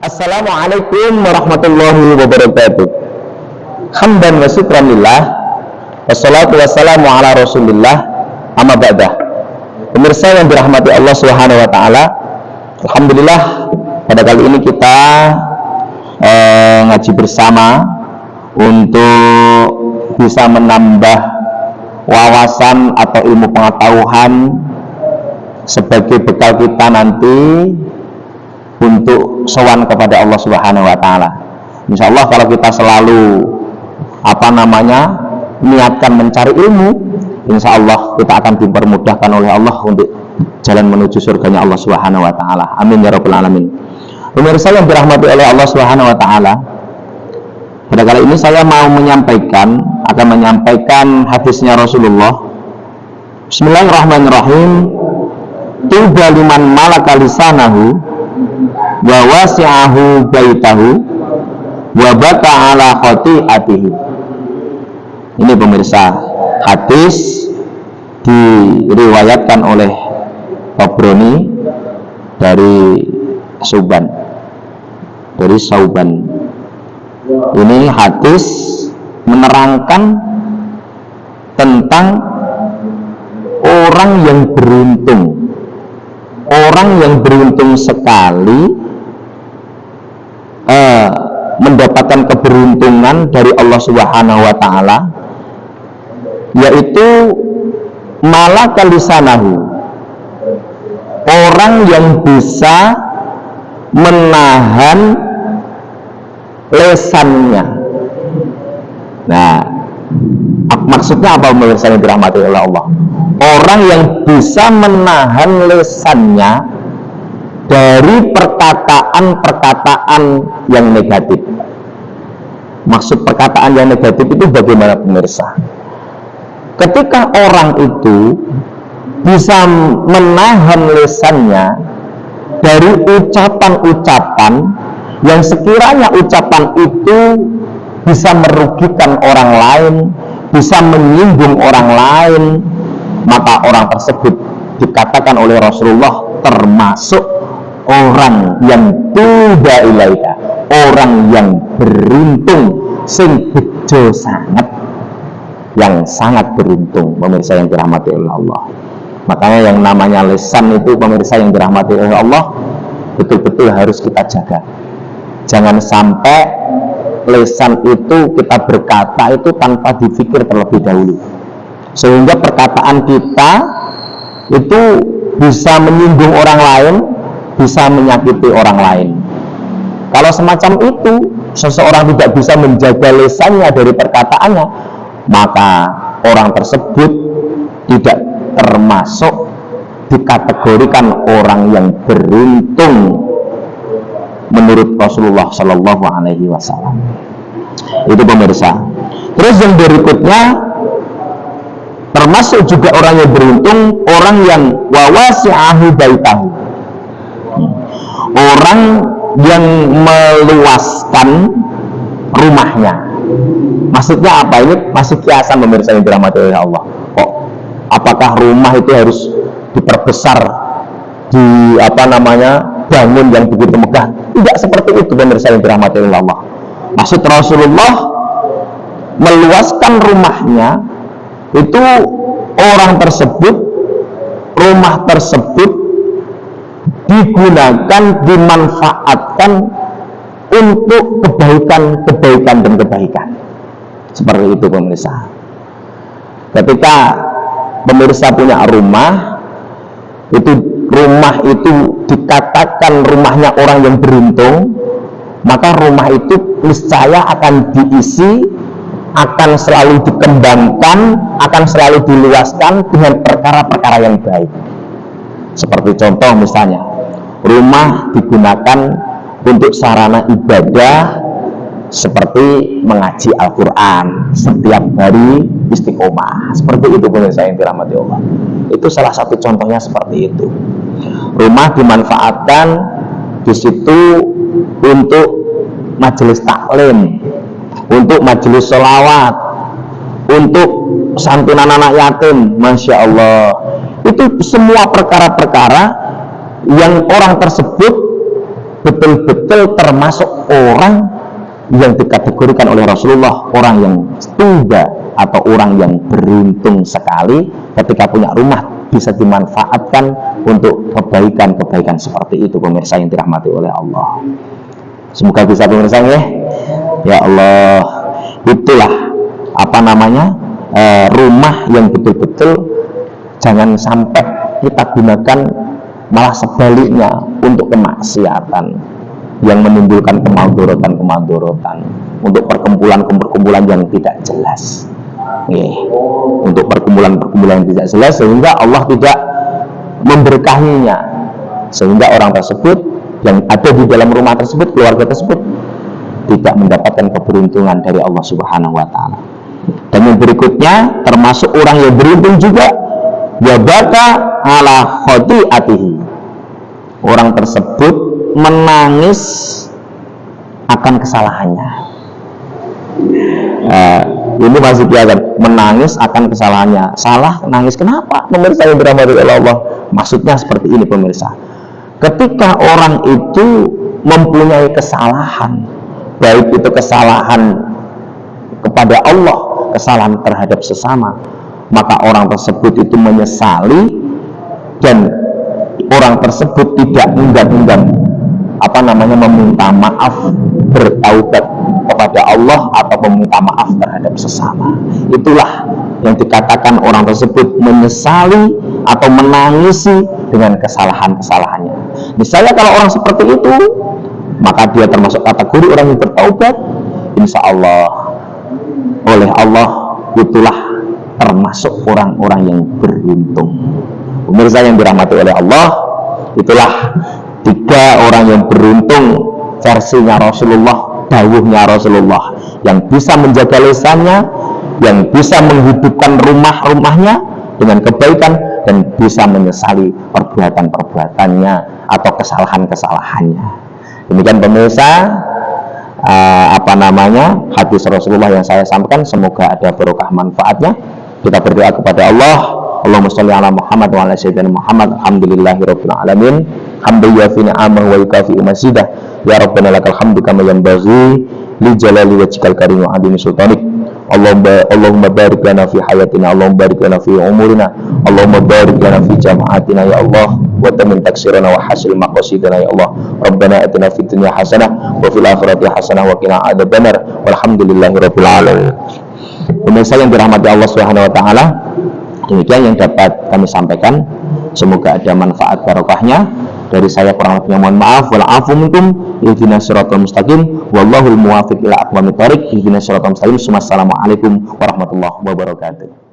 Assalamualaikum warahmatullahi wabarakatuh. Hamdan wa syukran lillah, wassalatu wassalamu ala rasulillah, amma ba'dah. Pemirsa yang dirahmati Allah Subhanahu wa ta'ala, alhamdulillah pada kali ini kita ngaji bersama untuk bisa menambah wawasan atau ilmu pengetahuan sebagai bekal kita nanti untuk sowan kepada Allah Subhanahu wa ta'ala. Insya Allah kalau kita selalu niatkan mencari ilmu, insya Allah kita akan dipermudahkan oleh Allah untuk jalan menuju surganya Allah Subhanahu wa ta'ala. Amin ya rabbal alamin. Pemirsa yang dirahmati oleh Allah Subhanahu wa ta'ala, pada kali ini saya mau akan menyampaikan hadisnya Rasulullah. Bismillahirrahmanirrahim. Tuba liman malaka lisanahu wa wasi'ahu baitahu wa baka ala khati'atihi. Ini pemirsa, hadis diriwayatkan oleh Tabrani dari Sauban. Ini hadis menerangkan tentang orang yang beruntung sekali mendapatkan keberuntungan dari Allah Subhanahu wa ta'ala, yaitu malaka lisanahu, orang yang bisa menahan lesannya. Nah, maksudnya apa pemirsa yang dirahmati oleh Allah? Orang yang bisa menahan lesannya dari perkataan-perkataan yang negatif. Maksud perkataan yang negatif itu bagaimana pemirsa? Ketika orang itu bisa menahan lesannya dari ucapan-ucapan yang sekiranya ucapan itu bisa merugikan orang lain, bisa menyinggung orang lain, maka orang tersebut dikatakan oleh Rasulullah termasuk orang yang tuba ilaika, orang yang beruntung, sing bejo sangat, yang sangat beruntung, pemirsa yang dirahmati oleh Allah. Makanya yang namanya lisan itu, pemirsa yang dirahmati oleh Allah, betul-betul harus kita jaga. Jangan sampai lisan itu kita berkata itu tanpa dipikir terlebih dahulu, sehingga perkataan kita itu bisa menyinggung orang lain, bisa menyakiti orang lain. Kalau semacam itu, seseorang tidak bisa menjaga lisannya dari perkataannya, maka orang tersebut tidak termasuk dikategorikan orang yang beruntung menurut Rasulullah Shallallahu Alaihi Wasallam. Itu pemirsa. Terus yang berikutnya, termasuk juga orang yang beruntung, orang yang wawasi'ahu baitahu, orang yang meluaskan rumahnya. Maksudnya apa? Ini masih kiasan pemirsa yang dirahmati oleh Allah. Kok apakah rumah itu harus diperbesar, bangun yang begitu megah? Tidak seperti itu pemirsa yang dirahmati oleh Allah. Maksud Rasulullah meluaskan rumahnya itu rumah tersebut digunakan, dimanfaatkan untuk kebaikan dan kebaikan. Seperti itu pemirsa. Ketika pemirsa punya rumah itu dikatakan rumahnya orang yang beruntung, maka rumah itu niscaya akan diisi, akan selalu dikembangkan, akan selalu diluaskan dengan perkara-perkara yang baik. Seperti contoh misalnya, rumah digunakan untuk sarana ibadah seperti mengaji Al-Quran setiap hari istiqomah. Seperti itu pemirsa yang dirahmati Allah. Itu salah satu contohnya seperti itu. Rumah dimanfaatkan di situ untuk majelis taklim, untuk majelis sholawat, untuk santunan anak yatim. Masya Allah, itu semua perkara-perkara yang orang tersebut betul-betul termasuk orang yang dikategorikan oleh Rasulullah orang yang tiba atau orang yang beruntung sekali ketika punya rumah bisa dimanfaatkan untuk kebaikan-kebaikan seperti itu, pemirsa yang dirahmati oleh Allah. Semoga bisa, pemirsa ya Allah. Itulah rumah yang betul-betul jangan sampai kita gunakan malah sebaliknya untuk kemaksiatan yang menimbulkan kemadharatan, untuk perkumpulan yang tidak jelas. Untuk perkumpulan yang tidak jelas sehingga Allah tidak memberkahinya, sehingga orang tersebut yang ada di dalam rumah tersebut, keluarga tersebut tidak mendapatkan keberuntungan dari Allah Subhanahu wa Ta'ala. Dan yang berikutnya termasuk orang yang beruntung juga, yabaka ala khati'atihi, orang tersebut menangis akan kesalahannya. Ini masih kelihatan, menangis akan kesalahannya. Salah, nangis, kenapa? Pemirsa yang dirahmati oleh Allah, maksudnya seperti ini, pemirsa. Ketika orang itu mempunyai kesalahan, baik itu kesalahan kepada Allah, kesalahan terhadap sesama, maka orang tersebut itu menyesali dan orang tersebut tidak enggan-enggan meminta maaf, bertaubat kepada Allah atau meminta maaf terhadap sesama. Itulah yang dikatakan orang tersebut menyesali atau menangisi dengan kesalahan-kesalahannya. Misalnya kalau orang seperti itu, maka dia termasuk kategori orang yang bertaubat, insya Allah oleh Allah itulah termasuk orang-orang yang beruntung. Pemirsa yang dirahmati oleh Allah, itulah 3 orang yang beruntung versinya Rasulullah, dawuhnya Rasulullah, yang bisa menjaga lisannya, yang bisa menghidupkan rumah-rumahnya dengan kebaikan, dan bisa menyesali perbuatan-perbuatannya atau kesalahan-kesalahannya. Demikian pemirsa hadis Rasulullah yang saya sampaikan, semoga ada barokah manfaatnya. Kita berdoa kepada Allah. Allahumma sholli ala Muhammad wa ala sayyidina Muhammad. Alhamdulillahirabbil alamin. Hamdan yafi ni'amahu wa yukafi mazidah. Ya Rabbana lakal hamdu kama yanbaghi li jalali wajhikal karim wa 'azimi sultanik. Allahumma barik lana fi hayatina, Allahumma barik lana fi umurina, Allahumma barik lana fi jama'atina ya Allah, wa tamin taksirana wa hasil maqasidana ya Allah. Rabbana atina fid dunya hasanah wa fil akhirati hasanah wa qina adzabannar. Walhamdulillahirabbil alamin. Pemirsa yang dirahmati Allah Subhanahu wa taala, demikian yang dapat kami sampaikan. Semoga ada manfaat barokahnya. Dari saya kurang lebihnya mohon maaf. Wa'afu minkum. Ihdinas siratal mustaqim. Wallahul muwaffiq ila aqwamit thoriq. Ihdinas siratal mustaqim. Assalamualaikum warahmatullahi wabarakatuh.